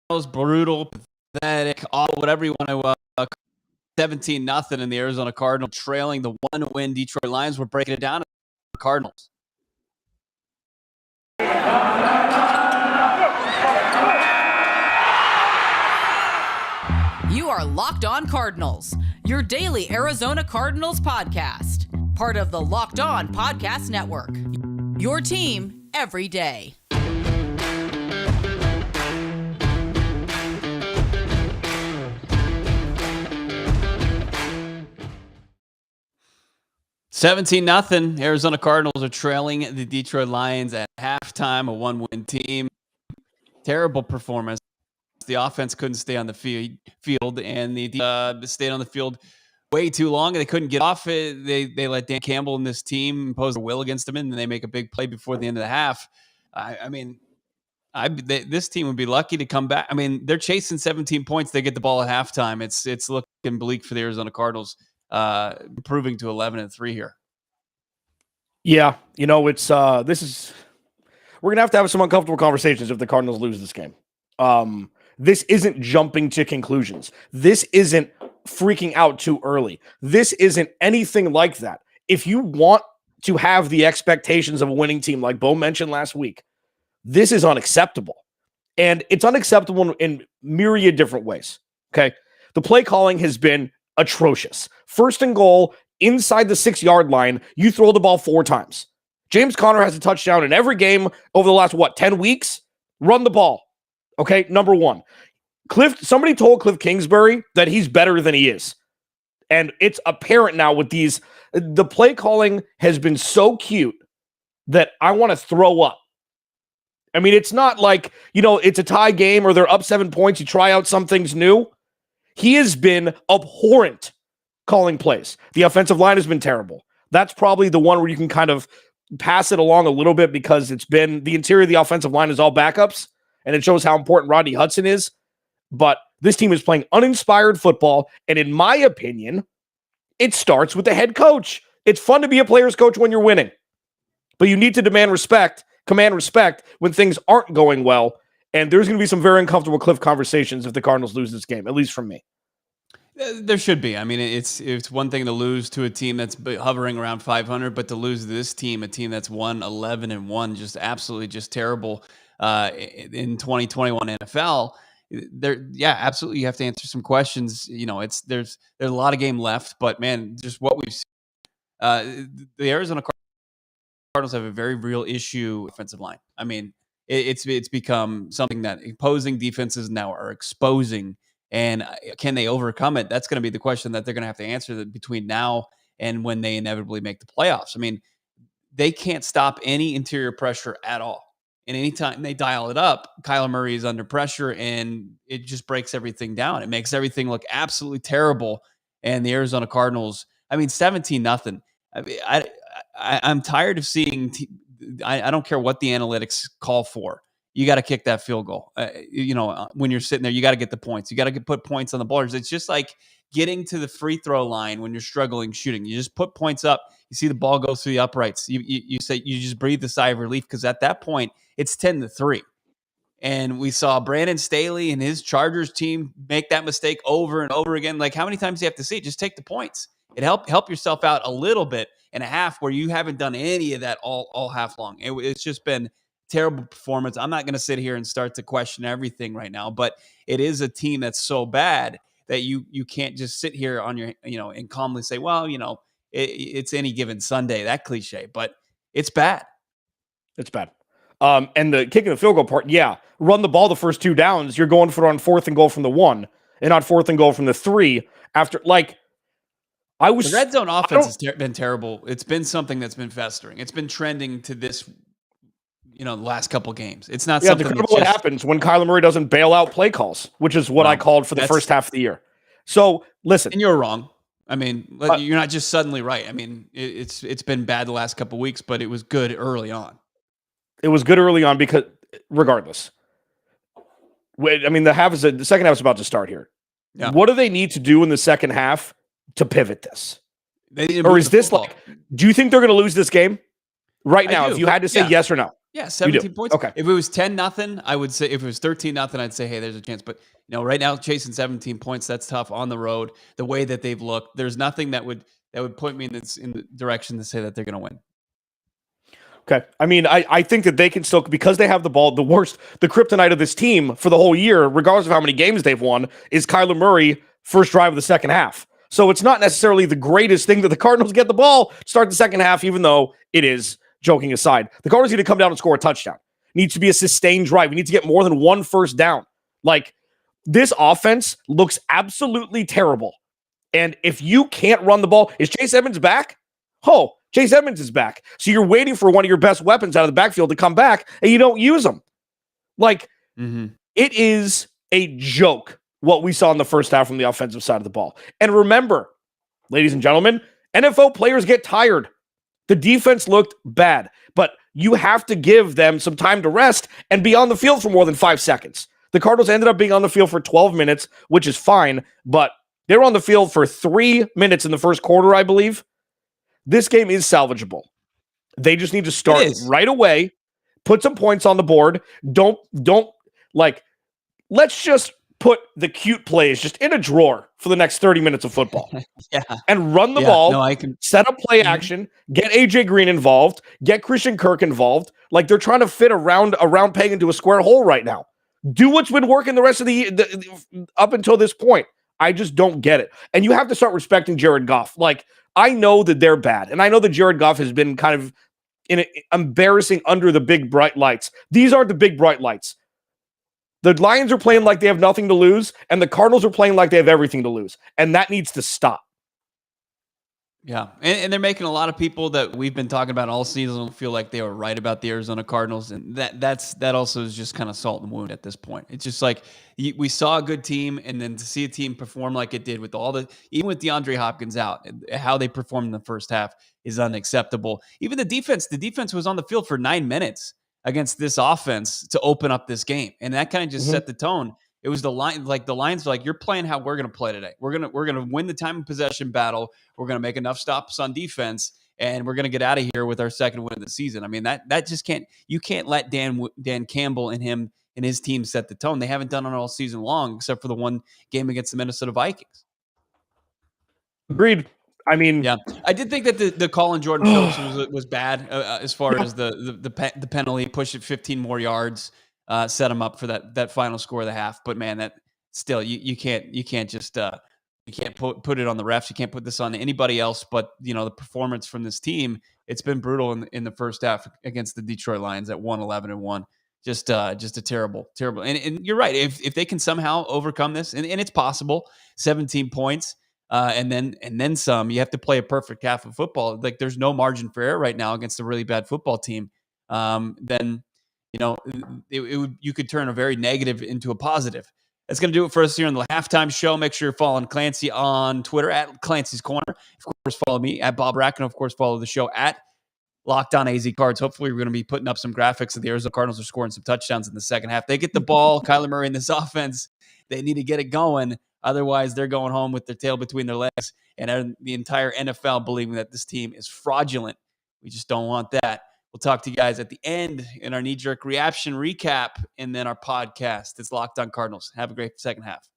brutal, pathetic, whatever you want to 17-0 in the Arizona Cardinals, trailing the 1-win Detroit Lions. We're breaking it down to the Cardinals. You are Locked On Cardinals, your daily Arizona Cardinals podcast. Part of the Locked On Podcast Network. Your team every day. $17-0. Arizona Cardinals are trailing the Detroit Lions at halftime, a 1-win team. Terrible performance. The offense couldn't stay on the field, and the stayed on the field way too long. They couldn't get off it. They let Dan Campbell and this team impose their will against them, and then they make a big play before the end of the half. This team would be lucky to come back. I mean, they're chasing 17 points. They get the ball at halftime. It's looking bleak for the Arizona Cardinals, improving to 11-3 here. Yeah, it's we're gonna have to have some uncomfortable conversations if the Cardinals lose this game. This isn't jumping to conclusions. This isn't freaking out too early. This isn't anything like that. If you want to have the expectations of a winning team, like Bo mentioned last week, this is unacceptable. And it's unacceptable in myriad different ways. Okay. The play calling has been atrocious. First and goal, inside the 6-yard line, you throw the ball 4 times. James Conner has a touchdown in every game over the last, 10 weeks? Run the ball. Okay, number one. Somebody told Cliff Kingsbury that he's better than he is. And it's apparent now with the play calling has been so cute that I want to throw up. I mean, it's not like, it's a tie game or they're up 7 points. You try out some things new. He has been abhorrent calling plays. The offensive line has been terrible. That's probably the one where you can kind of pass it along a little bit because it's been the interior of the offensive line is all backups. And it shows how important Rodney Hudson is. But this team is playing uninspired football. And in my opinion, it starts with the head coach. It's fun to be a player's coach when you're winning. But you need to command respect when things aren't going well. And there's going to be some very uncomfortable Cliff conversations if the Cardinals lose this game, at least from me. There should be. I mean, it's one thing to lose to a team that's hovering around 500, but to lose to this team, a team that's won 11-1, just absolutely just terrible. In 2021 NFL, absolutely. You have to answer some questions. There's a lot of game left, but man, just what we've seen, the Arizona Cardinals have a very real issue offensive line. I mean, it's become something that opposing defenses now are exposing, and can they overcome it? That's going to be the question that they're going to have to answer between now and when they inevitably make the playoffs. I mean, they can't stop any interior pressure at all. And anytime they dial it up, Kyler Murray is under pressure, and it just breaks everything down. It makes everything look absolutely terrible. And the Arizona Cardinals, 17-0. I'm tired of seeing. I don't care what the analytics call for. You got to kick that field goal. When you're sitting there, you got to get the points. You got to put points on the boards. It's just like getting to the free throw line when you're struggling shooting. You just put points up. You see the ball go through the uprights. You say you just breathe a sigh of relief because at that point it's 10-3. And we saw Brandon Staley and his Chargers team make that mistake over and over again. Like, how many times do you have to see it? Just take the points. It help yourself out a little bit in a half where you haven't done any of that all half long. It's just been terrible performance. I'm not going to sit here and start to question everything right now, but it is a team that's so bad that you can't just sit here on your, and calmly say, well, it's any given Sunday, that cliche, but it's bad. It's bad. And the kicking the field goal part, run the ball the first 2 downs. You're going for it on 4th and goal from the 1 and not 4th and goal from the 3 after, the red zone offense has been terrible. It's been something that's been festering. It's been trending to this, the last couple games. It's not something that what happens when Kyler Murray doesn't bail out play calls, which is what I called for the first half of the year. So listen, and you're wrong. You're not just suddenly right. It's been bad the last couple of weeks, but it was good early on. It was good early on because regardless, the second half is about to start here. Yeah. What do they need to do in the second half to pivot this? Or is this do you think they're going to lose this game right now? If you had to say yes or no. Yeah, You do. 17 points. Okay. If it was 10-0, I would say. If it was 13-0, I'd say, hey, there's a chance. But right now, chasing 17 points, that's tough on the road. The way that they've looked, there's nothing that would point me in the direction to say that they're going to win. Okay. I mean, I think that they can still, because they have the ball, the kryptonite of this team for the whole year, regardless of how many games they've won, is Kyler Murray first drive of the second half. So it's not necessarily the greatest thing that the Cardinals get the ball, start the second half, even though it is, joking aside. The Cardinals need to come down and score a touchdown. It needs to be a sustained drive. We need to get more than one first down. Like, this offense looks absolutely terrible. And if you can't run the ball, is Chase Edmonds back? Oh, Chase Edmonds is back. So you're waiting for one of your best weapons out of the backfield to come back, and you don't use them. Like, It is a joke what we saw in the first half from the offensive side of the ball. And remember, ladies and gentlemen, NFL players get tired. The defense looked bad, but you have to give them some time to rest and be on the field for more than 5 seconds. The Cardinals ended up being on the field for 12 minutes, which is fine, but they were on the field for 3 minutes in the first quarter, I believe. This game is salvageable. They just need to start right away, put some points on the board. Don't let's just put the cute plays just in a drawer for the next 30 minutes of football. And run the ball, no, I can set up play action, get AJ Green involved, get Christian Kirk involved. Like, they're trying to fit a round peg into a square hole right now. Do what's been working the rest of the up until this point. I just don't get it. And you have to start respecting Jared Goff. Like, I know that they're bad, and I know that Jared Goff has been kind of embarrassing under the big bright lights. These aren't the big bright lights. The Lions are playing like they have nothing to lose, and the Cardinals are playing like they have everything to lose, and that needs to stop. Yeah, and they're making a lot of people that we've been talking about all season feel like they were right about the Arizona Cardinals, and that also is just kind of salt in the wound at this point. It's just like we saw a good team, and then to see a team perform like it did with even with DeAndre Hopkins out, how they performed in the first half is unacceptable. Even the defense was on the field for 9 minutes against this offense to open up this game, and that kind of just set the tone. It was the Lions were like, you're playing how we're going to play today. We're gonna win the time and possession battle. We're gonna make enough stops on defense, and we're gonna get out of here with our second win of the season. I mean, that just can't. You can't let Dan Campbell and his team set the tone. They haven't done it all season long, except for the one game against the Minnesota Vikings. Agreed. I mean, yeah, I did think that the call on Jordan Phillips was bad as far as the penalty, push it 15 more yards. Set him up for that final score of the half. But man, that still you can't just you can't put it on the refs. You can't put this on anybody else. But the performance from this team, it's been brutal in the first half against the Detroit Lions at 1-11-1. Just a terrible. And you're right. If they can somehow overcome this, and it's possible, 17 points. And then some. You have to play a perfect half of football. Like, there's no margin for error right now against a really bad football team. Then you could turn a very negative into a positive. That's going to do it for us here on the halftime show. Make sure you're following Clancy on Twitter at Clancy's Corner. Of course, follow me at Bob Brack, and of course, follow the show at Locked On AZ Cards. Hopefully, we're going to be putting up some graphics of the Arizona Cardinals are scoring some touchdowns in the second half. They get the ball, Kyler Murray in this offense. They need to get it going. Otherwise, they're going home with their tail between their legs, and the entire NFL believing that this team is fraudulent. We just don't want that. We'll talk to you guys at the end in our knee-jerk reaction recap and then our podcast. It's Locked On Cardinals. Have a great second half.